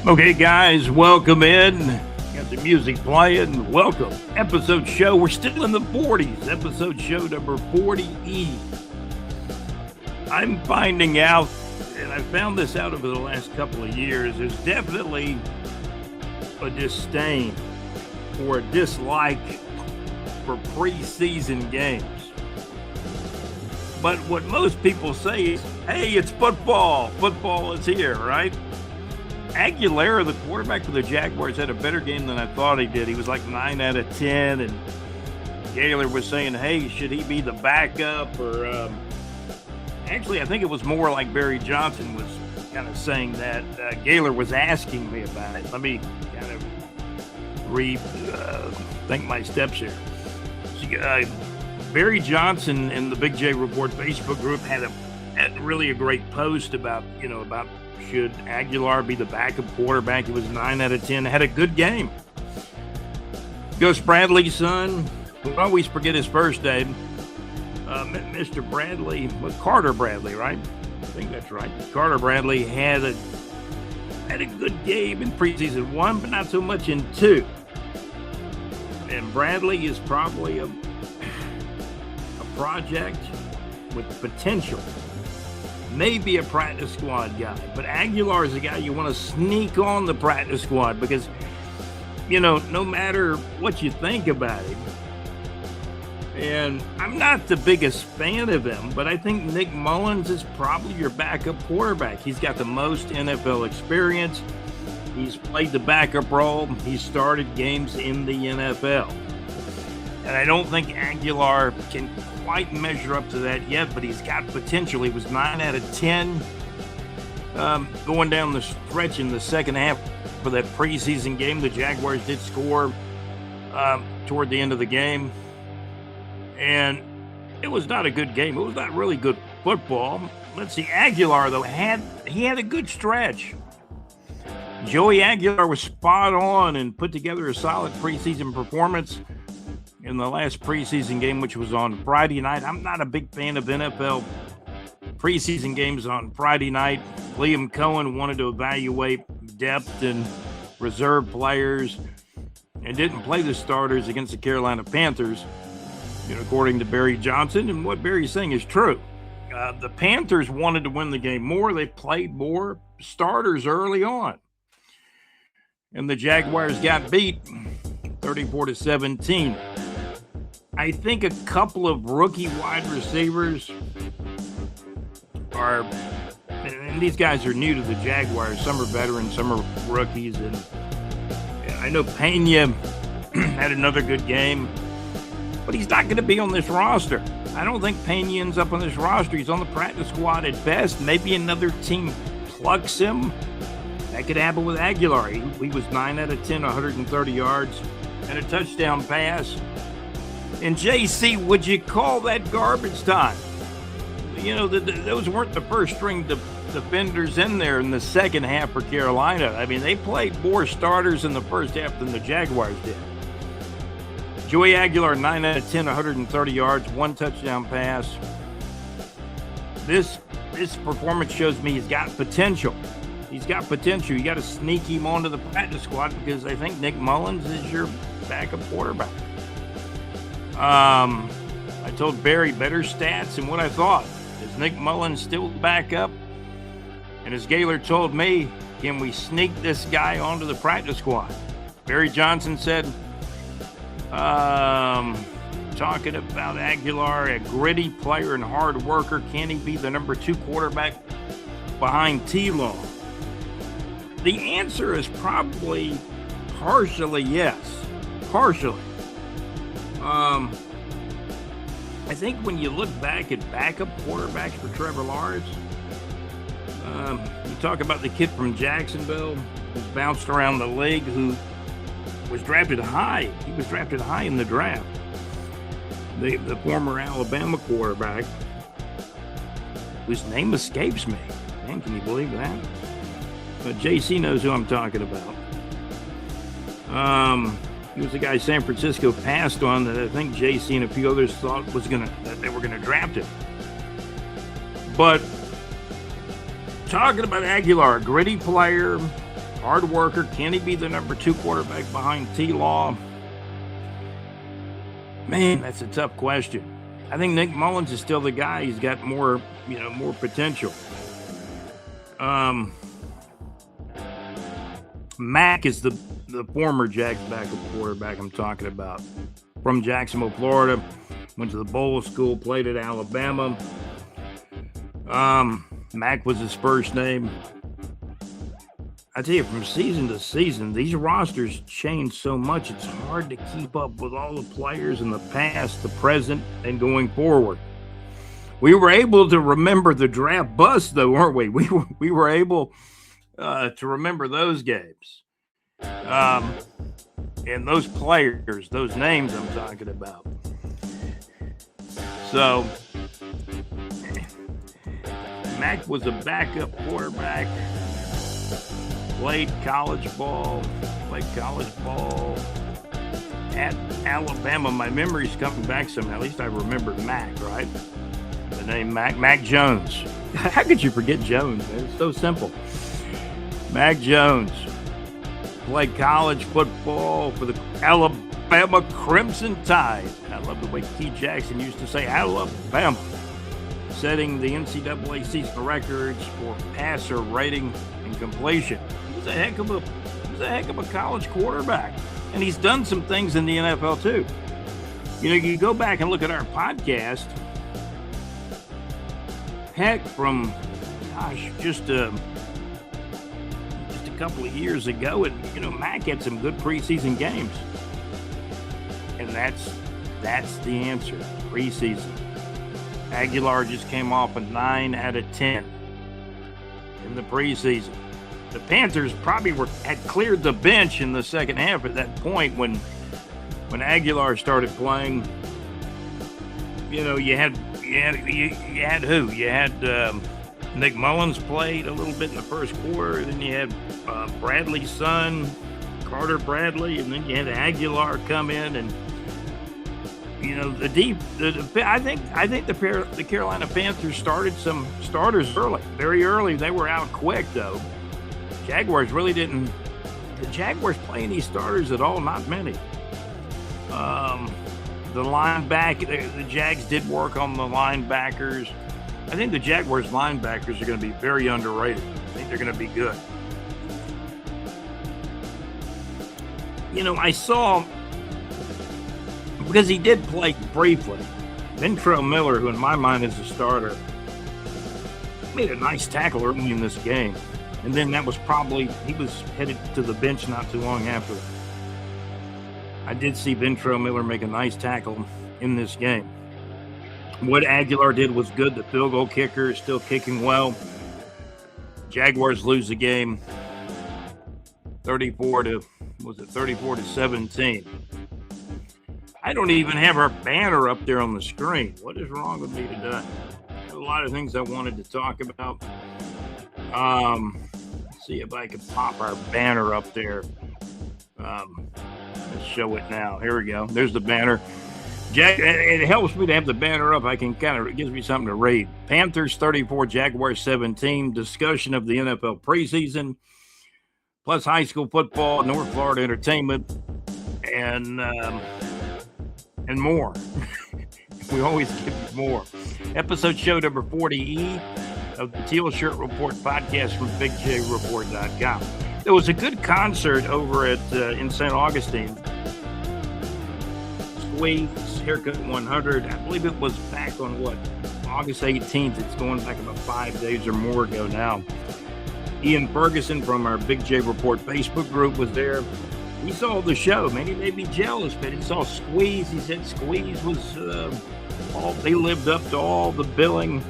Okay, guys, welcome in. Got the music playing. Welcome. Episode show. We're still in the 40s. Episode show number 40E. I'm finding out, and I found this out over the last couple of years, there's definitely a disdain or a dislike for preseason games. But what most people say is, hey, it's football. Football is here, right? Aguilera, the quarterback for the Jaguars, had a better game than I thought he did. He was like 9 out of 10, and Gaylor was saying, hey, should he be the backup? Or actually, I think it was more like Barry Johnson was kind of saying that. Gaylor was asking me about it. Let me kind of think my steps here. Barry Johnson and the Big J Report Facebook group had really a great post about should Aguilar be the backup quarterback. He was 9 out of 10, had a good game. Gus Bradley's son, we always forget his first name, Mr. Bradley, Carter Bradley, right? I think that's right. Carter Bradley had a good game in preseason 1, but not so much in 2. And Bradley is probably a project with potential. Maybe a practice squad guy, but Aguilar is a guy you want to sneak on the practice squad because, no matter what you think about him, and I'm not the biggest fan of him, but I think Nick Mullins is probably your backup quarterback. He's got the most NFL experience. He's played the backup role. He's started games in the NFL. And I don't think Aguilar can quite measure up to that yet, but he's got potential. He was 9 out of 10 going down the stretch in the second half for that preseason game. The Jaguars did score toward the end of the game. And it was not a good game. It was not really good football. Let's see. Aguilar, though, had a good stretch. Joey Aguilar was spot on and put together a solid preseason performance in the last preseason game, which was on Friday night. I'm not a big fan of NFL preseason games on Friday night. Liam Cohen wanted to evaluate depth and reserve players and didn't play the starters against the Carolina Panthers, according to Barry Johnson. And what Barry's saying is true. The Panthers wanted to win the game more. They played more starters early on. And the Jaguars got beat 34-17. I think a couple of rookie wide receivers and these guys are new to the Jaguars. Some are veterans, some are rookies. And I know Pena had another good game, but he's not going to be on this roster. I don't think Pena ends up on this roster. He's on the practice squad at best. Maybe another team plucks him. That could happen with Aguilar. He was 9 out of 10, 130 yards, and a touchdown pass. And JC, would you call that garbage time? Those weren't the first string defenders in there in the second half for Carolina. I mean, they played more starters in the first half than the Jaguars did. Joey Aguilar, 9 out of 10, 130 yards, 1 touchdown pass. This performance shows me he's got potential. He's got potential. You got to sneak him onto the practice squad because I think Nick Mullins is your backup quarterback. I told Barry better stats than what I thought. Is Nick Mullins still back up? And as Gaylor told me, can we sneak this guy onto the practice squad? Barry Johnson said, talking about Aguilar, a gritty player and hard worker, can he be the number 2 quarterback behind T-Law? The answer is probably partially yes. Partially. I think when you look back at backup quarterbacks for Trevor Lawrence, you talk about the kid from Jacksonville who's bounced around the league, who was drafted high. He was drafted high in the draft. The former Alabama quarterback, whose name escapes me. Man, can you believe that? But JC knows who I'm talking about. He was the guy San Francisco passed on that I think JC and a few others thought that they were gonna draft him. But talking about Aguilar, a gritty player, Hard worker. Can he be the number 2 quarterback behind T-Law? Man, that's a tough question. I think Nick Mullins is still the guy. He's got more potential. Mack is the former Jags backup quarterback I'm talking about. From Jacksonville, Florida. Went to the bowl school, played at Alabama. Mack was his first name. I tell you, from season to season, these rosters change so much, it's hard to keep up with all the players in the past, the present, and going forward. We were able to remember the draft bust, though, weren't we? We were able to remember those games. And those players, those names I'm talking about. So, Mack was a backup quarterback. Played college ball at Alabama. My memory's coming back somehow. At least I remembered Mack, right? The name Mac Jones. How could you forget Jones, man? It's so simple. Mac Jones played college football for the Alabama Crimson Tide. I love the way Keith Jackson used to say Alabama, setting the NCAA season records for passer rating and completion. He was a heck of a college quarterback, and he's done some things in the NFL too. You know, you go back and look at our podcast. Heck, from just a couple of years ago, and Mack had some good preseason games, and that's the answer. Preseason. Aguilar just came off a 9 out of 10 in the preseason. The Panthers probably had cleared the bench in the second half at that point when Aguilar started playing. You had who? You had Nick Mullins played a little bit in the first quarter. Then you had Bradley's son, Carter Bradley, and then you had Aguilar come in, and I think the Carolina Panthers started some starters early, very early. They were out quick though. Jaguars really didn't. The Jaguars play any starters at all? Not many. The linebacker, the Jags did work on the linebackers. I think the Jaguars linebackers are going to be very underrated. I think they're going to be good. I saw, because he did play briefly, Ventrell Miller, who in my mind is a starter, made a nice tackle early in this game. And then he was headed to the bench not too long after that. I did see Ventrell Miller make a nice tackle in this game. What Aguilar did was good. The field goal kicker is still kicking well. Jaguars lose the game 34 to 17. I don't even have our banner up there on the screen. What is wrong with me today? I have a lot of things I wanted to talk about. Let's see if I can pop our banner up there. Let's show it now. Here we go. There's the banner. It helps me to have the banner up. It gives me something to read. Panthers 34, Jaguars 17. Discussion of the NFL preseason, plus high school football, North Florida entertainment, and more. We always give you more. Episode show number 40E of the Teal Shirt Report podcast from BigJReport.com. There was a good concert over at in St. Augustine. Squeeze Haircut 100. I believe it was back on August 18th. It's going back about 5 days or more ago now. Ian Ferguson from our Big J Report Facebook group was there. He saw the show, man. He made me jealous, but he saw Squeeze. He said Squeeze was they lived up to all the billing.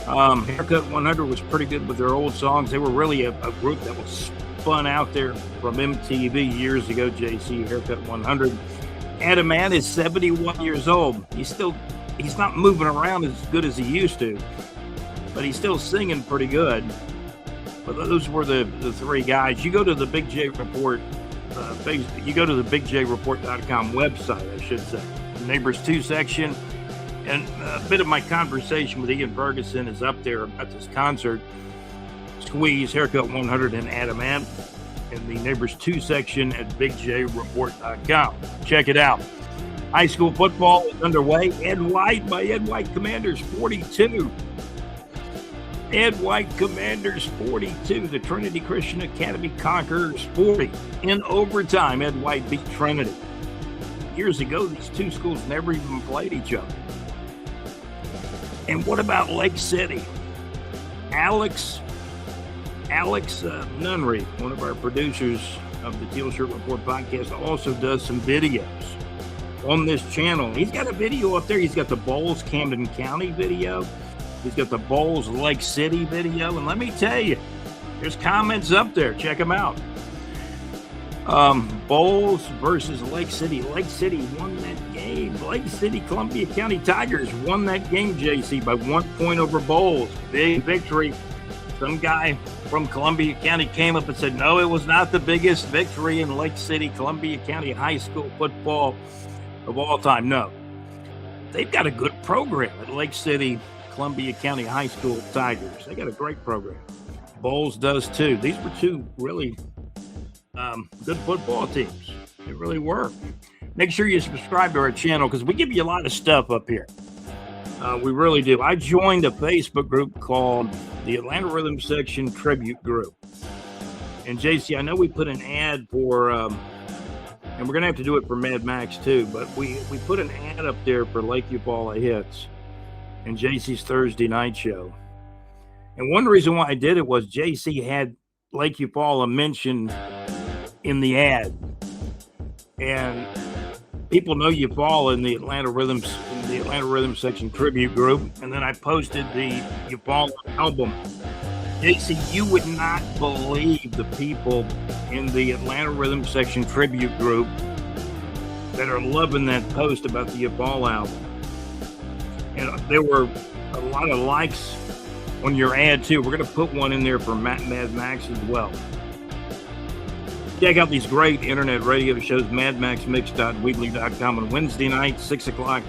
Haircut 100 was pretty good with their old songs. They were really a group that was spun out there from MTV years ago. JC Haircut 100. Adam Ant is 71 years old. He's not moving around as good as he used to, but he's still singing pretty good. But those were the three guys. You go to the Big J Report, you go to the BigJReport.com website, I should say. The Neighbors 2 section. And a bit of my conversation with Ian Ferguson is up there about this concert. Squeeze, Haircut 100, and Adam Ant in the Neighbors 2 section at BigJReport.com. Check it out. High school football is underway. Ed White by Ed White Commanders 42. Ed White Commanders 42. The Trinity Christian Academy Conquerors 40. In overtime, Ed White beat Trinity. Years ago, these two schools never even played each other. And what about Lake City? Alex Nunry, one of our producers of the Teal Shirt Report podcast, also does some videos on this channel. He's got a video up there. He's got the Bowles Camden County video. He's got the Bowles Lake City video. And let me tell you, there's comments up there. Check them out. Bowles versus Lake City. Lake City won that game. Lake City Columbia County Tigers won that game, JC, by 1 point over Bowles. Big victory. Some guy from Columbia County came up and said, no, it was not the biggest victory in Lake City Columbia County high school football of all time. No. They've got a good program at Lake City Columbia County High School Tigers. They got a great program. Bowles does too. These were two really good football teams. They really were. Make sure you subscribe to our channel because we give you a lot of stuff up here. We really do. I joined a Facebook group called the Atlanta Rhythm Section Tribute Group. And JC, I know we put an ad for, and we're going to have to do it for Mad Max too, but we put an ad up there for Lake Eufaula Hits and JC's Thursday night show. And one reason why I did it was JC had Lake Eufaula mentioned in the ad. And people know Eufaula in the Atlanta Rhythm Section Tribute Group. And then I posted the Eufaula album. JC, you would not believe the people in the Atlanta Rhythm Section Tribute Group that are loving that post about the Eufaula album. And there were a lot of likes on your ad too. We're going to put one in there for Mad Max as well. Check out these great internet radio shows, madmaxmix.weebly.com on Wednesday night, 6 o'clock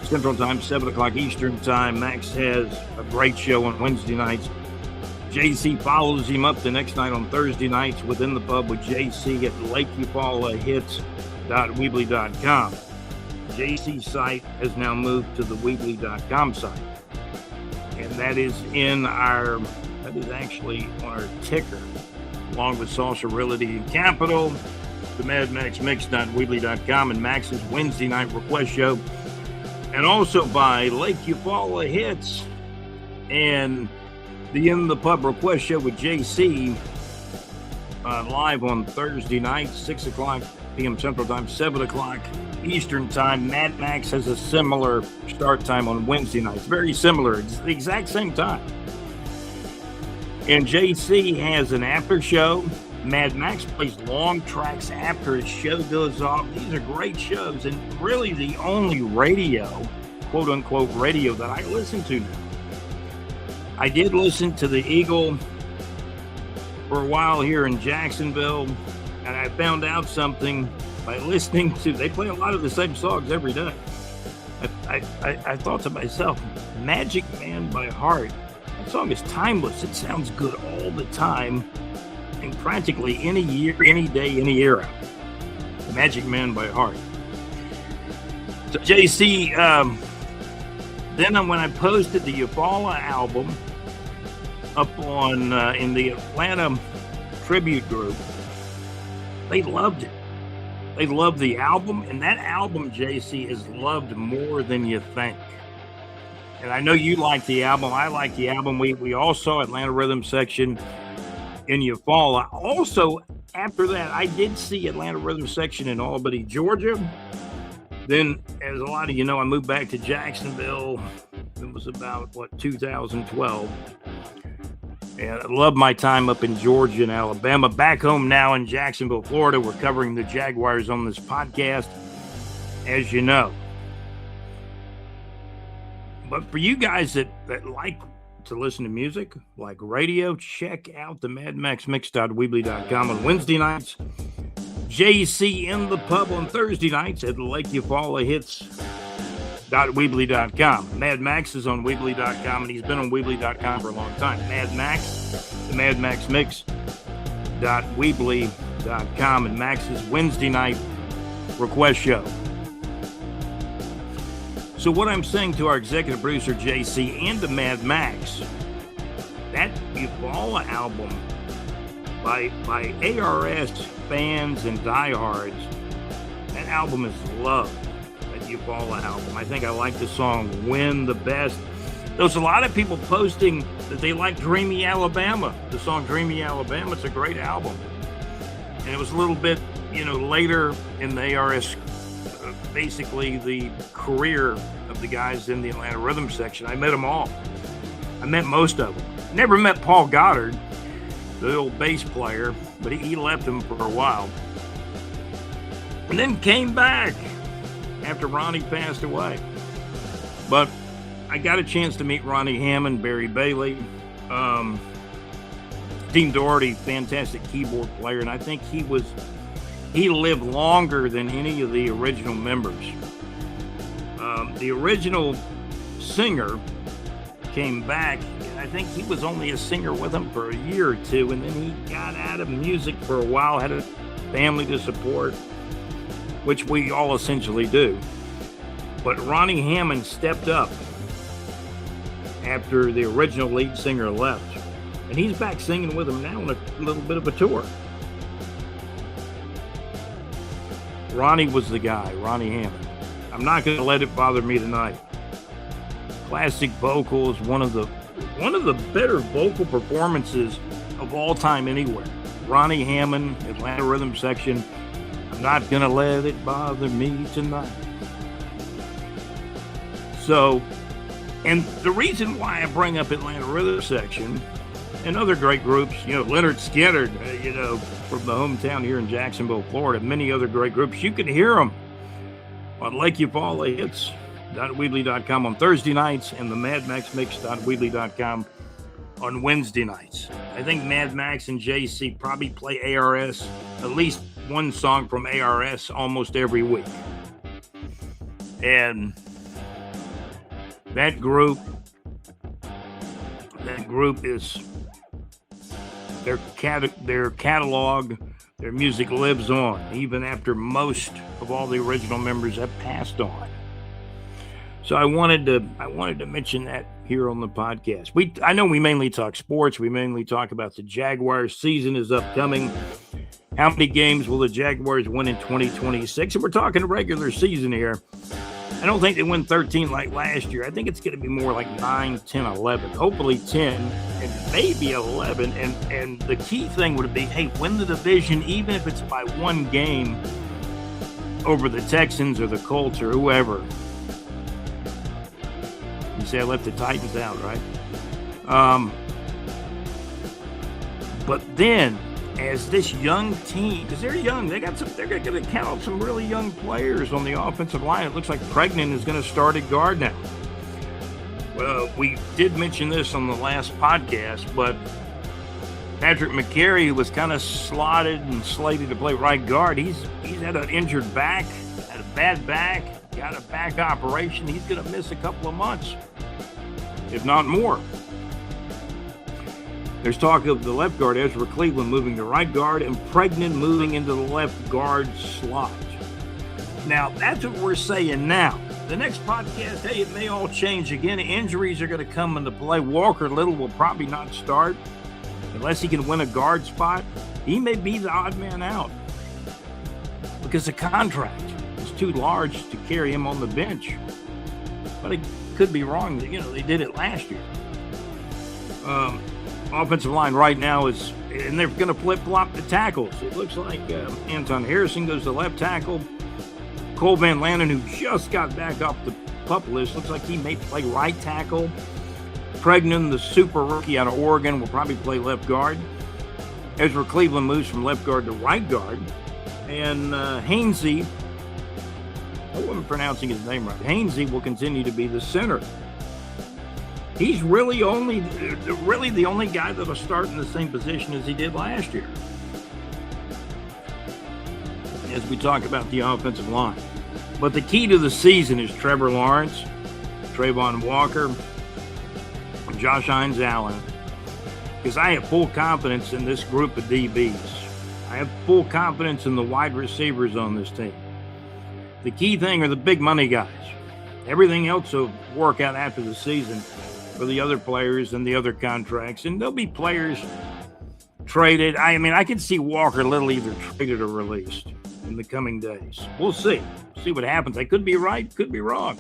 Central Time, 7 o'clock Eastern Time. Max has a great show on Wednesday nights. JC follows him up the next night on Thursday nights within the pub with JC at LakeEufaulaHits.weebly.com. JC's site has now moved to the Weebly.com site. And that is actually on our ticker, along with Salsa Realty and Capital, the MadMaxMix.weebly.com, and Max's Wednesday night request show, and also by Lake Eufaula Hits and the In the Pub request show with JC, live on Thursday night, 6 o'clock p.m. Central Time, 7 o'clock Eastern Time. Mad Max has a similar start time on Wednesday nights. Very similar. It's the exact same time. And JC has an after show. Mad Max plays long tracks after his show goes off. These are great shows and really the only radio, quote unquote radio, that I listen to now. I did listen to the Eagle for a while here in Jacksonville, and I found out something by listening to, they play a lot of the same songs every day. I thought to myself, Magic Man by Heart, that song is timeless. It sounds good all the time, in practically any year, any day, any era. Magic Man by Heart. So JC, then when I posted the Eufaula album up on in the Atlanta Tribute Group, they loved it. They love the album, and that album, JC, is loved more than you think. And I know you like the album. I like the album. We all saw Atlanta Rhythm Section in Eufaula. Also, after that, I did see Atlanta Rhythm Section in Albany, Georgia. Then, as a lot of you know, I moved back to Jacksonville. It was about, 2012. And I love my time up in Georgia and Alabama. Back home now in Jacksonville, Florida. We're covering the Jaguars on this podcast, as you know. But for you guys that like to listen to music, like radio, check out the MadMaxMix.weebly.com on Wednesday nights. JC in the Pub on Thursday nights at Lake Eufaula Hits Weebly.com. Mad Max is on Weebly.com, and he's been on Weebly.com for a long time. Mad Max, the Mad Max Mix. Weebly.com, and Max's Wednesday night request show. So what I'm saying to our executive producer JC and to Mad Max, that Eufaula album by ARS fans and diehards, that album is loved. That Eufaula album. I think I like the song "Win the Best." There's a lot of people posting that they like Dreamy Alabama. The song Dreamy Alabama, it's a great album. And it was a little bit, later in the ARS, basically the career of the guys in the Atlanta Rhythm section. I met them all. I met most of them. Never met Paul Goddard, the old bass player, but he left them for a while. And then came back after Ronnie passed away. But I got a chance to meet Ronnie Hammond, Barry Bailey, Dean Doherty, fantastic keyboard player, and I think he lived longer than any of the original members. The original singer came back, and I think he was only a singer with them for a year or two, and then he got out of music for a while, had a family to support, which we all essentially do. But Ronnie Hammond stepped up after the original lead singer left. And he's back singing with them now on a little bit of a tour. Ronnie was the guy, Ronnie Hammond. I'm not going to let it bother me tonight. Classic vocals, one of the better vocal performances of all time anywhere. Ronnie Hammond, Atlanta Rhythm section. I'm not going to let it bother me tonight. So, and the reason why I bring up Atlanta Rhythm section and other great groups, Leonard Skinner, from the hometown here in Jacksonville, Florida, many other great groups, you can hear them on Lake Eufaula Hits.weebly.com on Thursday nights and the Mad Max Mix.weebly.com on Wednesday nights. I think Mad Max and JC probably play ARS, at least one song from ARS almost every week. And that group is their catalog, their music lives on, even after most of all the original members have passed on. So I wanted to mention that here on the podcast. I know we mainly talk sports. We mainly talk about the Jaguars. Season is upcoming. How many games will the Jaguars win in 2026? And we're talking regular season here. I don't think they win 13 like last year. I think it's going to be more like 9, 10, 11. Hopefully 10 and maybe 11. And the key thing would be, hey, win the division, even if it's by one game over the Texans or the Colts or whoever. You say I left the Titans out, right? But then, as this young team, because they're young, they're going to count some really young players on the offensive line. It looks like Pregnan is going to start at guard now. Well, we did mention this on the last podcast, but Patrick McCary, who was kind of slotted and slated to play right guard, he's had an injured back, had a bad back, got a back operation. He's going to miss a couple of months, if not more. There's talk of the left guard, Ezra Cleveland, moving to right guard and Pregnan moving into the left guard slot. Now, that's what we're saying now. The next podcast, hey, it may all change again. Injuries are going to come into play. Walker Little will probably not start unless he can win a guard spot. He may be the odd man out because the contract is too large to carry him on the bench. But I could be wrong. They did it last year. Offensive line right now is, and they're going to flip-flop the tackles. It looks like Anton Harrison goes to left tackle. Cole Van Lanen, who just got back off the PUP list, looks like he may play right tackle. Pregnan, the super rookie out of Oregon, will probably play left guard. Ezra Cleveland moves from left guard to right guard. And Hainsey, I wasn't pronouncing his name right. Hainsey will continue to be the center. He's really the only guy that'll start in the same position as he did last year. As we talk about the offensive line. But the key to the season is Trevor Lawrence, Trayvon Walker, and Josh Hines Allen. Because I have full confidence in this group of DBs. I have full confidence in the wide receivers on this team. The key thing are the big money guys. Everything else will work out after the season for the other players and the other contracts. And there'll be players traded. I mean, I can see Walker Little either traded or released in the coming days. We'll see. See what happens. I could be right, could be wrong.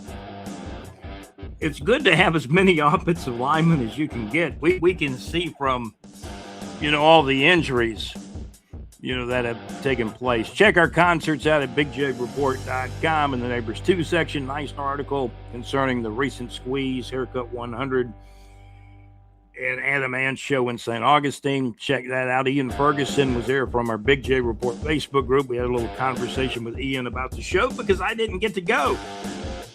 It's good to have as many offensive linemen as you can get. We can see from, all the injuries, that have taken place. Check our concerts out at BigJReport.com in the Neighbors 2 section. Nice article concerning the recent squeeze, Haircut 100, and Adam Ant's show in St. Augustine. Check that out. Ian Ferguson was there from our Big J Report Facebook group. We had a little conversation with Ian about the show because I didn't get to go.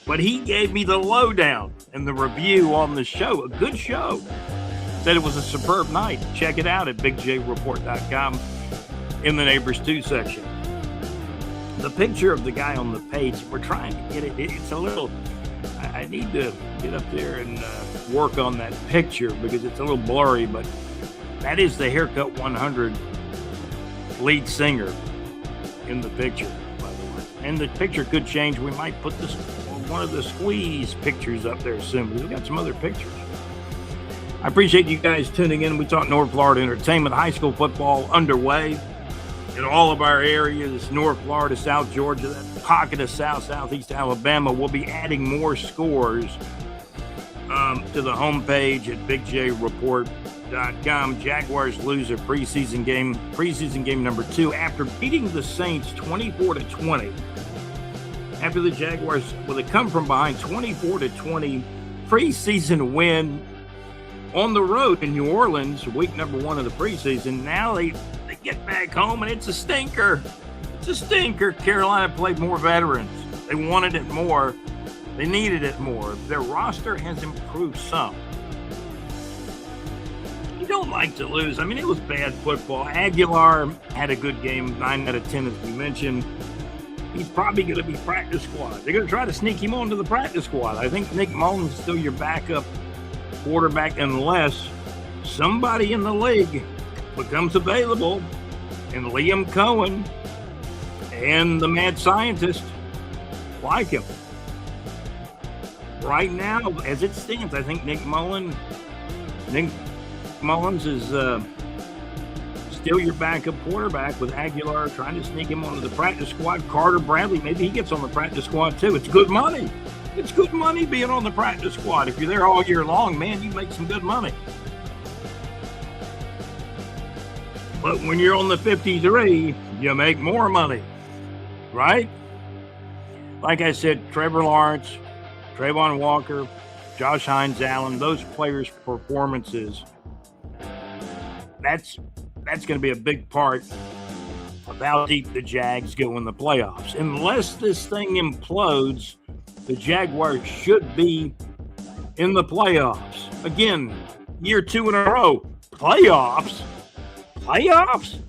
But he gave me the lowdown and the review on the show. A good show. Said it was a superb night. Check it out at BigJReport.com in the Neighbors 2 section. The picture of the guy on the page, we're trying to get it. It's a little... I need to get up there and work on that picture because it's a little blurry, but that is the Haircut 100 lead singer in the picture, by the way. And the picture could change. We might put this one of the squeeze pictures up there soon, because we've got some other pictures. I appreciate you guys tuning in. We talk North Florida entertainment, high school football underway in all of our areas, North Florida, South Georgia, that pocket of Southeast Alabama. We'll be adding more scores to the homepage at BigJReport.com. Jaguars lose a preseason game number 2 after beating the Saints 24-20. After the Jaguars, they come from behind 24-20 preseason win on the road in New Orleans, week number 1 of the preseason. Now they get back home and it's a stinker. It's a stinker. Carolina played more veterans. They wanted it more. They needed it more. Their roster has improved some. You don't like to lose. I mean, it was bad football. Aguilar had a good game, 9 out of 10, as we mentioned. He's probably going to be practice squad. They're going to try to sneak him onto the practice squad. I think Nick Mullen's still your backup quarterback unless somebody in the league becomes available and Liam Cohen and the mad scientist like him. Right now, as it stands, I think Nick Mullins is still your backup quarterback with Aguilar trying to sneak him onto the practice squad. Carter Bradley, maybe he gets on the practice squad too. It's good money. It's good money being on the practice squad. If you're there all year long, man, you make some good money. But when you're on the 53, you make more money, right? Like I said, Trevor Lawrence, Trayvon Walker, Josh Hines Allen, those players' performances, that's going to be a big part of how deep the Jags go in the playoffs. Unless this thing implodes, the Jaguars should be in the playoffs. Again, year 2 in a row. Playoffs? Playoffs?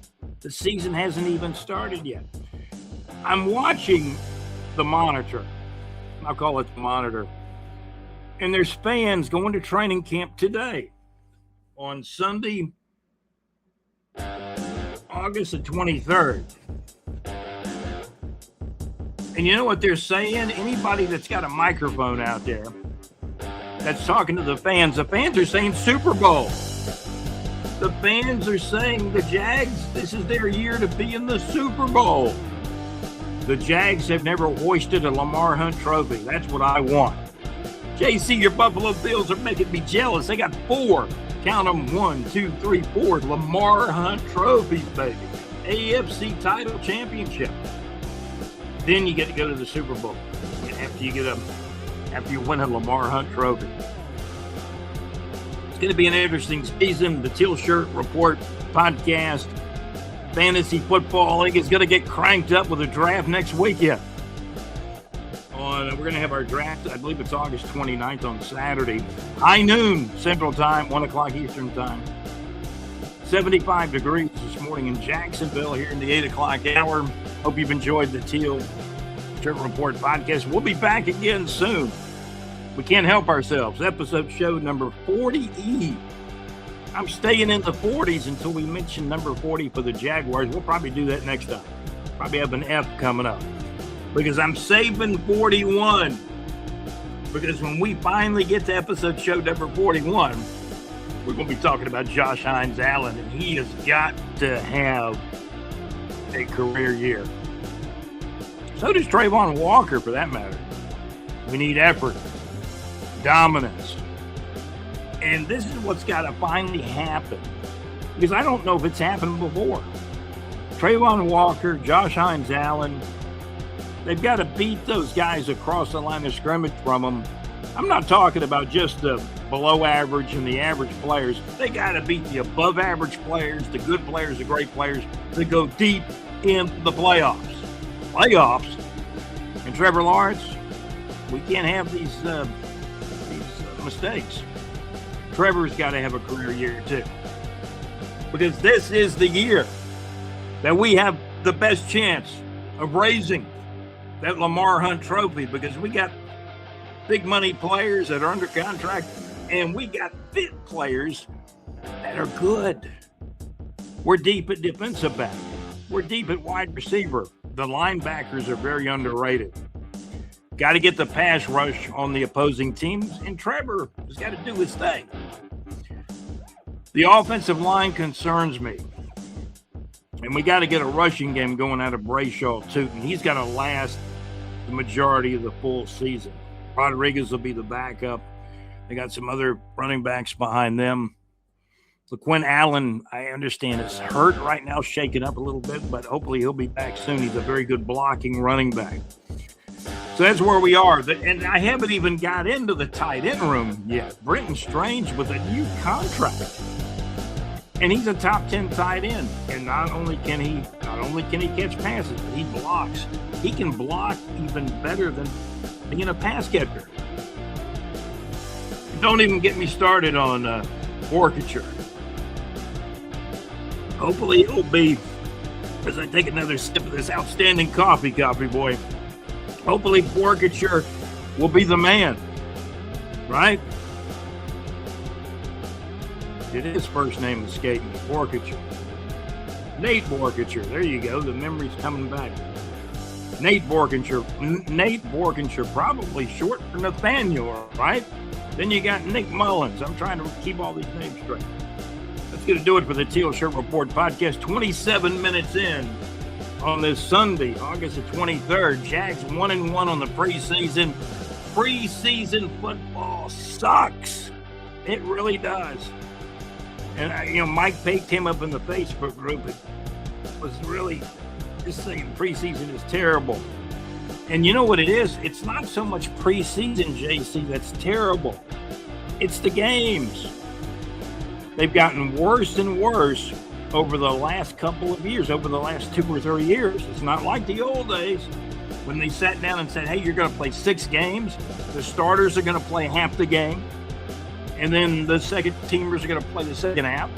The season hasn't even started yet. I'm watching the monitor. I'll call it the monitor. And there's fans going to training camp today on Sunday, August the 23rd. And you know what they're saying? Anybody that's got a microphone out there that's talking to the fans are saying Super Bowl. The fans are saying the Jags, this is their year to be in the Super Bowl. The Jags have never hoisted a Lamar Hunt trophy. That's what I want. JC, your Buffalo Bills are making me jealous. They got 4, count them, 1, 2, 3, 4 Lamar Hunt trophies, baby. AFC title championship. Then you get to go to the Super Bowl after you win a Lamar Hunt trophy. It's going to be an interesting season. The Teal Shirt Report podcast, Fantasy Football League is going to get cranked up with a draft next weekend. We're going to have our draft, I believe it's August 29th on Saturday. High noon Central Time, 1 o'clock Eastern Time. 75 degrees this morning in Jacksonville here in the 8 o'clock hour. Hope you've enjoyed the Teal Shirt Report podcast. We'll be back again soon. We can't help ourselves. Episode show number 40E. I'm staying in the 40s until we mention number 40 for the Jaguars. We'll probably do that next time. Probably have an F coming up. Because I'm saving 41. Because when we finally get to episode show number 41, we're going to be talking about Josh Hines-Allen, and he has got to have a career year. So does Trayvon Walker, for that matter. We need effort, dominance. And this is what's got to finally happen. Because I don't know if it's happened before. Trayvon Walker, Josh Hines-Allen, they've got to beat those guys across the line of scrimmage from them. I'm not talking about just the below average and the average players. They got to beat the above average players, the good players, the great players that go deep in the playoffs. And Trevor Lawrence, we can't have these mistakes. Trevor's got to have a career year too. Because this is the year that we have the best chance of raising that Lamar Hunt trophy, because we got big money players that are under contract, and we got fit players that are good. We're deep at defensive back. We're deep at wide receiver. The linebackers are very underrated. Got to get the pass rush on the opposing teams, and Trevor has got to do his thing. The offensive line concerns me. And we got to get a rushing game going out of Brayshaw, too. And he's got to last the majority of the full season. Rodriguez will be the backup. They got some other running backs behind them. LaQuinn Allen, I understand, is hurt right now, shaking up a little bit, but hopefully he'll be back soon. He's a very good blocking running back. So that's where we are. And I haven't even got into the tight end room yet. Brenton Strange with a new contract. And he's a top 10 tight end. And not only can he catch passes, but he blocks. He can block even better than being a pass catcher. Don't even get me started on Borkature. Hopefully it will be, as I take another sip of this outstanding coffee boy, hopefully Borkature will be the man, right? His first name escaped me, Borkature. Nate Borkature, there you go, the memory's coming back. Nate Borkature, probably short for Nathaniel, right? Then you got Nick Mullins. I'm trying to keep all these names straight. That's going to do it for the Teal Shirt Report podcast. 27 minutes in on this Sunday, August the 23rd. Jags 1-1 on the preseason. Preseason football sucks. It really does. And, Mike Pate came up in the Facebook group. It was really just saying preseason is terrible. And you know what it is? It's not so much preseason, JC, that's terrible. It's the games. They've gotten worse and worse over the last couple of years, over the last 2 or 3 years. It's not like the old days when they sat down and said, hey, you're going to play 6 games. The starters are going to play half the game. And then the second teamers are going to play the second half.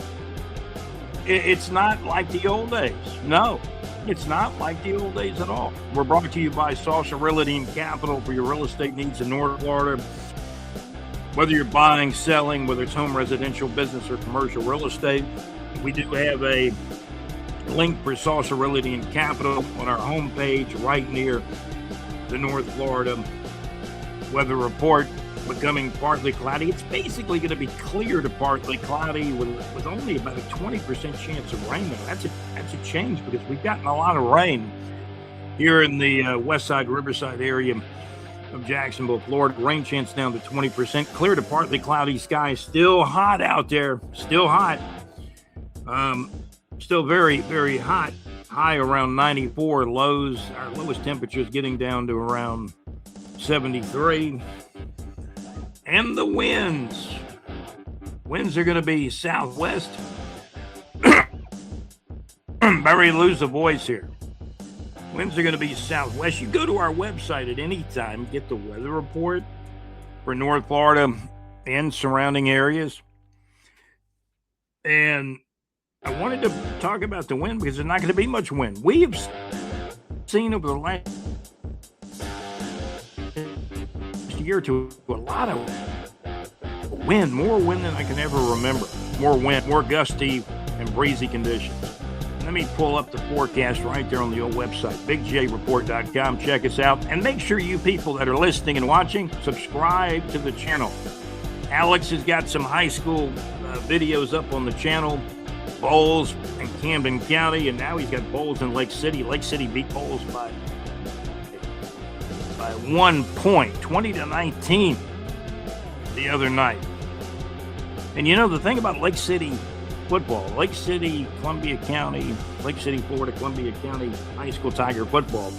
It's not like the old days. No, it's not like the old days at all. We're brought to you by Saucer Realty and Capital for your real estate needs in North Florida. Whether you're buying, selling, whether it's home, residential, business, or commercial real estate, we do have a link for Saucer Realty and Capital on our homepage right near the North Florida weather report. Becoming partly cloudy. It's basically going to be clear to partly cloudy with only about a 20% chance of rain. That's a change, because we've gotten a lot of rain here in the west side, Riverside area of Jacksonville, Florida. Rain chance down to 20%. Clear to partly cloudy skies. Still hot out there. Still hot. Still very, very hot. High around 94. Lows. Our lowest temperature is getting down to around 73. And the winds. Winds are going to be southwest. Barry, lose the voice here. Winds are going to be southwest. You go to our website at any time, get the weather report for North Florida and surrounding areas. And I wanted to talk about the wind because there's not going to be much wind. We have seen over the last year to a lot of wind, more wind than I can ever remember. More wind, more gusty and breezy conditions. Let me pull up the forecast right there on the old website, bigjreport.com. Check us out. And make sure you people that are listening and watching, subscribe to the channel. Alex has got some high school videos up on the channel. Bowls in Camden County, and now he's got bowls in Lake City. Lake City beat Bowls by 1 point, 20-19 the other night. And you know, the thing about Lake City football, Lake City, Columbia County, Lake City, Florida, Columbia County high school Tiger football,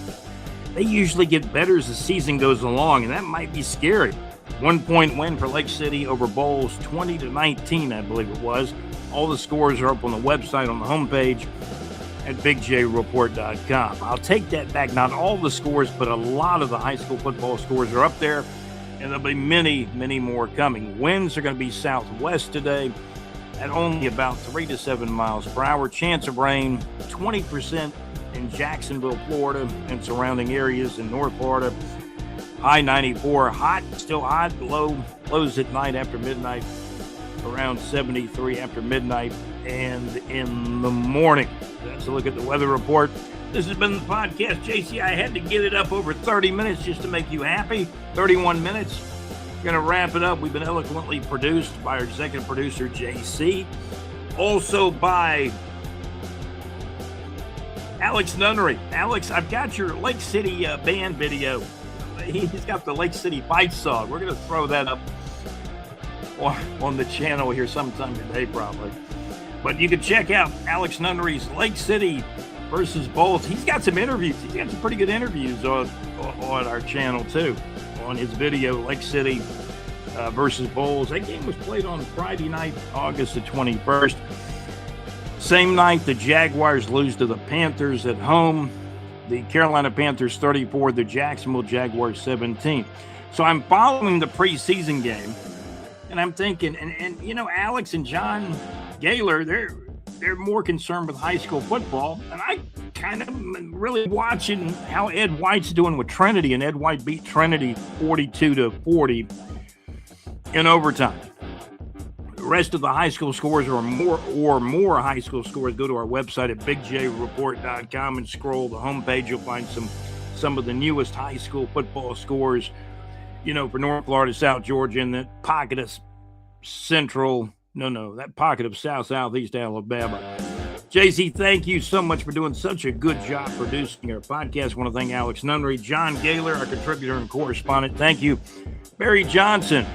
they usually get better as the season goes along, and that might be scary. 1 point win for Lake City over Bowls, 20-19, I believe it was. All the scores are up on the website on the homepage at bigjreport.com. I'll take that back. Not all the scores, but a lot of the high school football scores are up there, and there'll be many, many more coming. Winds are going to be southwest today at only about 3 to 7 miles per hour. Chance of rain, 20% in Jacksonville, Florida, and surrounding areas in North Florida. High 94, hot, still hot, lows at night after midnight, around 73 after midnight and in the morning. That's a look at the weather report. This has been the podcast, JC. I had to get it up over 30 minutes just to make you happy. 31 minutes. We're going to wrap it up. We've been eloquently produced by our executive producer, JC. Also by Alex Nunnery. Alex, I've got your Lake City band video. He's got the Lake City fight song. We're going to throw that up on the channel here sometime today, probably. But you can check out Alex Nunnery's Lake City versus Bowls. He's got some interviews. He's got some pretty good interviews on our channel, too, on his video, Lake City versus Bowls. That game was played on Friday night, August the 21st. Same night, the Jaguars lose to the Panthers at home. The Carolina Panthers 34, the Jacksonville Jaguars 17. So I'm following the preseason game, and I'm thinking, and you know, Alex and John Gaylor, they're more concerned with high school football, and I kind of really watching how Ed White's doing with Trinity, and Ed White beat Trinity 42-40 in overtime. The rest of the high school scores or more high school scores, go to our website at bigjreport.com and scroll the homepage. You'll find some of the newest high school football scores, you know, for North Florida, South Georgia, and that pocket of that pocket of Southeast Alabama. JC, thank you so much for doing such a good job producing our podcast. I want to thank Alex Nunnery, John Gaylor, our contributor and correspondent. Thank you. Barry Johnson,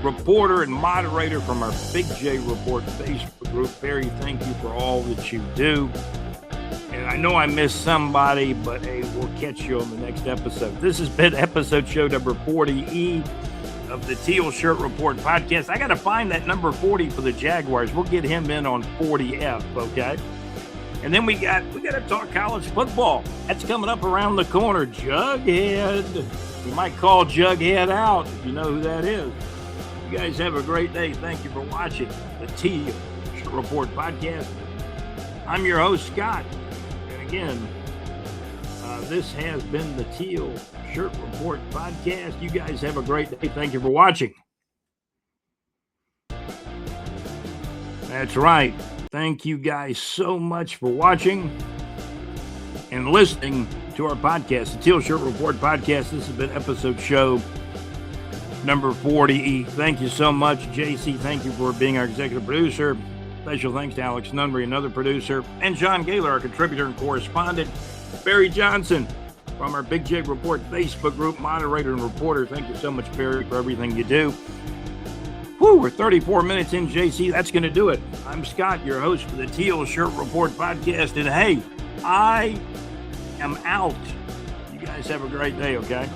reporter and moderator from our Big J Report Facebook group. Barry, thank you for all that you do. And I know I missed somebody, but hey, we'll catch you on the next episode. This has been episode show number 40E of the Teal Shirt Report podcast. I got to find that number 40 for the Jaguars. We'll get him in on 40F, okay? And then we got to talk college football. That's coming up around the corner. Jughead. We might call Jughead out if you know who that is. You guys have a great day. Thank you for watching the Teal Shirt Report podcast. I'm your host, Scott. And again, this has been the Teal Shirt Report podcast. You guys have a great day. Thank you for watching. That's right. Thank you guys so much for watching and listening to our podcast, the Teal Shirt Report podcast. This has been episode show number 40E. Thank you so much, JC. Thank you for being our executive producer. Special thanks to Alex Nunnery, another producer, and John Gaylor, our contributor and correspondent. Barry Johnson from our Big J Report Facebook group, moderator and reporter. Thank you so much, Barry, for everything you do. We're 34 minutes in, JC. That's going to do it. I'm Scott, your host for the Teal Shirt Report podcast. And hey, I am out. You guys have a great day, okay?